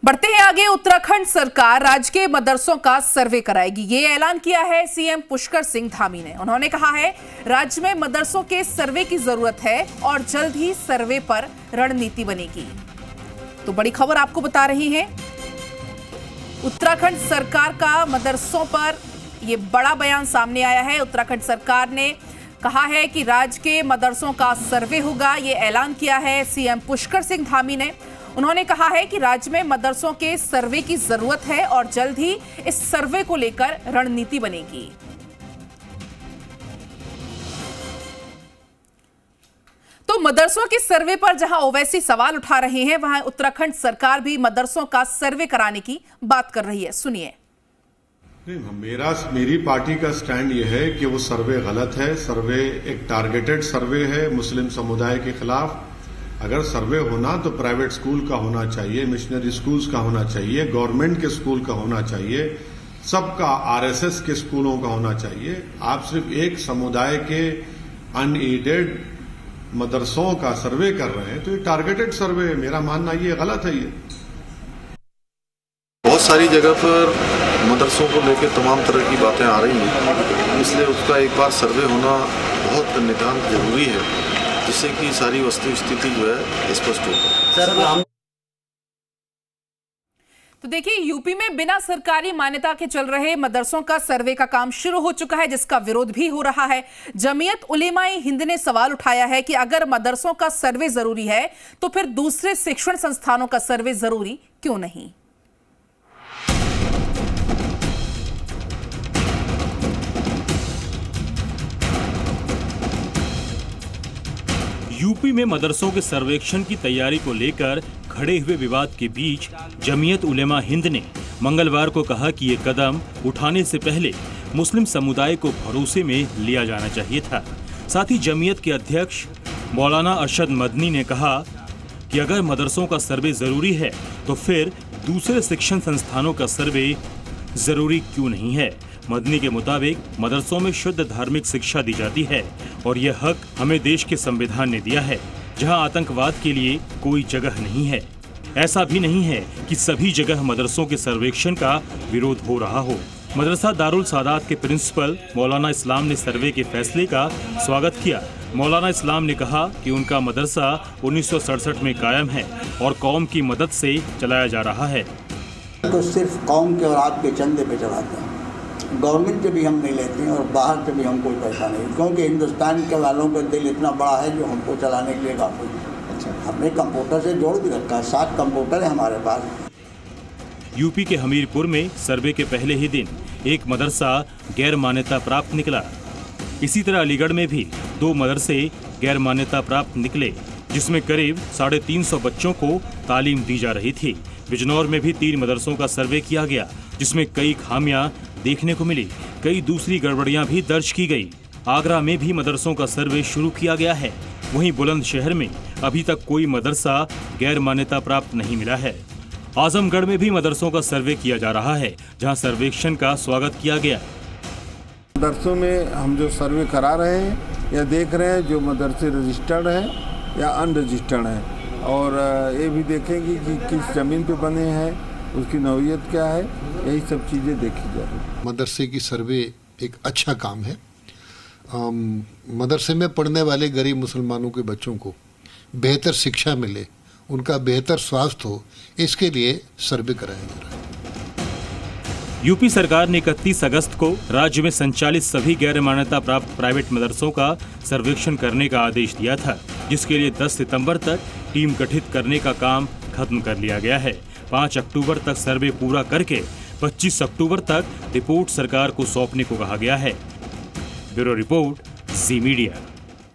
बढ़ते हैं आगे। उत्तराखंड सरकार राजकीय मदरसों का सर्वे कराएगी, ये ऐलान किया है सीएम पुष्कर सिंह धामी ने। उन्होंने कहा है राज्य में मदरसों के सर्वे की जरूरत है और जल्द ही सर्वे पर रणनीति बनेगी। तो बड़ी खबर आपको बता रही हैं, उत्तराखंड सरकार का मदरसों पर यह बड़ा बयान सामने आया है। उत्तराखंड सरकार ने कहा है कि राज्य के मदरसों का सर्वे होगा, ये ऐलान किया है सीएम पुष्कर सिंह धामी ने। उन्होंने कहा है कि राज्य में मदरसों के सर्वे की जरूरत है और जल्द ही इस सर्वे को लेकर रणनीति बनेगी। तो मदरसों के सर्वे पर जहां ओवैसी सवाल उठा रहे हैं, वहां उत्तराखंड सरकार भी मदरसों का सर्वे कराने की बात कर रही है। सुनिए। मेरी पार्टी का स्टैंड यह है कि वो सर्वे गलत है। सर्वे एक टारगेटेड सर्वे है मुस्लिम समुदाय के खिलाफ। अगर सर्वे होना तो प्राइवेट स्कूल का होना चाहिए, मिशनरी स्कूल्स का होना चाहिए, गवर्नमेंट के स्कूल का होना चाहिए, सबका आरएसएस के स्कूलों का होना चाहिए। आप सिर्फ एक समुदाय के अनएडेड मदरसों का सर्वे कर रहे हैं, तो ये टारगेटेड सर्वे है। मेरा मानना ये गलत है। ये बहुत सारी जगह पर मदरसों को लेकर तमाम तरह की बातें आ रही हैं, इसलिए उसका एक बार सर्वे होना बहुत नितांत जरूरी है, जिससे कि सारी वस्तु स्थिति जो है स्पष्ट हो। तो देखिए, यूपी में बिना सरकारी मान्यता के चल रहे मदरसों का सर्वे का काम शुरू हो चुका है, जिसका विरोध भी हो रहा है। जमीयत उलेमाए हिंद ने सवाल उठाया है कि अगर मदरसों का सर्वे जरूरी है तो फिर दूसरे शिक्षण संस्थानों का सर्वे जरूरी क्यों नहीं। यूपी में मदरसों के सर्वेक्षण की तैयारी को लेकर खड़े हुए विवाद के बीच जमीयत उलेमा हिंद ने मंगलवार को कहा कि ये कदम उठाने से पहले मुस्लिम समुदाय को भरोसे में लिया जाना चाहिए था। साथ ही जमीयत के अध्यक्ष मौलाना अरशद मदनी ने कहा कि अगर मदरसों का सर्वे जरूरी है तो फिर दूसरे शिक्षण संस्थानों का सर्वे जरूरी क्यों नहीं है। मदनी के मुताबिक मदरसों में शुद्ध धार्मिक शिक्षा दी जाती है और यह हक हमें देश के संविधान ने दिया है, जहां आतंकवाद के लिए कोई जगह नहीं है। ऐसा भी नहीं है कि सभी जगह मदरसों के सर्वेक्षण का विरोध हो रहा हो। मदरसा दारुल सादात के प्रिंसिपल मौलाना इस्लाम ने सर्वे के फैसले का स्वागत किया। मौलाना इस्लाम ने कहा कि उनका मदरसा 1967 में कायम है और कौम की मदद से चलाया जा रहा है। तो सिर्फ कौम के और आपके चंदे पे चलाते हैं, गवर्नमेंट से भी हम नहीं लेते हैं और बाहर से भी हम कोई पैसा नहीं, क्योंकि हिंदुस्तान के वालों का दिल इतना बड़ा है जो हमको चलाने के लिए काफी। अच्छा, हमने कंप्यूटर से जोड़ भी रखा है, 7 कंप्यूटर है हमारे पास। यूपी के हमीरपुर में सर्वे के पहले ही दिन एक मदरसा गैर मान्यता प्राप्त निकला। इसी तरह अलीगढ़ में भी 2 मदरसे गैर मान्यता प्राप्त निकले, जिसमें करीब 350 बच्चों को तालीम दी जा रही थी। बिजनौर में भी 3 मदरसों का सर्वे किया गया, जिसमें कई खामियां देखने को मिली, कई दूसरी गड़बड़ियां भी दर्ज की गई। आगरा में भी मदरसों का सर्वे शुरू किया गया है। वहीं बुलंदशहर में अभी तक कोई मदरसा गैर मान्यता प्राप्त नहीं मिला है। आजमगढ़ में भी मदरसों का सर्वे किया जा रहा है, जहां सर्वेक्षण का स्वागत किया गया। मदरसों में हम जो सर्वे करा रहे हैं या देख रहे हैं, जो मदरसे रजिस्टर्ड हैं या अनरजिस्टर्ड हैं, और ये भी देखेंगे कि किस ज़मीन पे बने हैं, उसकी नौइयत क्या है, यही सब चीज़ें देखी जा रही है। मदरसे की सर्वे एक अच्छा काम है। मदरसे में पढ़ने वाले गरीब मुसलमानों के बच्चों को बेहतर शिक्षा मिले, उनका बेहतर स्वास्थ्य हो, इसके लिए सर्वे कराया जा रहा है। यूपी सरकार ने 31 अगस्त को राज्य में संचालित सभी गैर मान्यता प्राप्त प्राइवेट मदरसों का सर्वेक्षण करने का आदेश दिया था, जिसके लिए 10 सितंबर तक टीम गठित करने का काम खत्म कर लिया गया है। 5 अक्टूबर तक सर्वे पूरा करके 25 अक्टूबर तक रिपोर्ट सरकार को सौंपने को कहा गया है। ब्यूरो रिपोर्ट, जी मीडिया।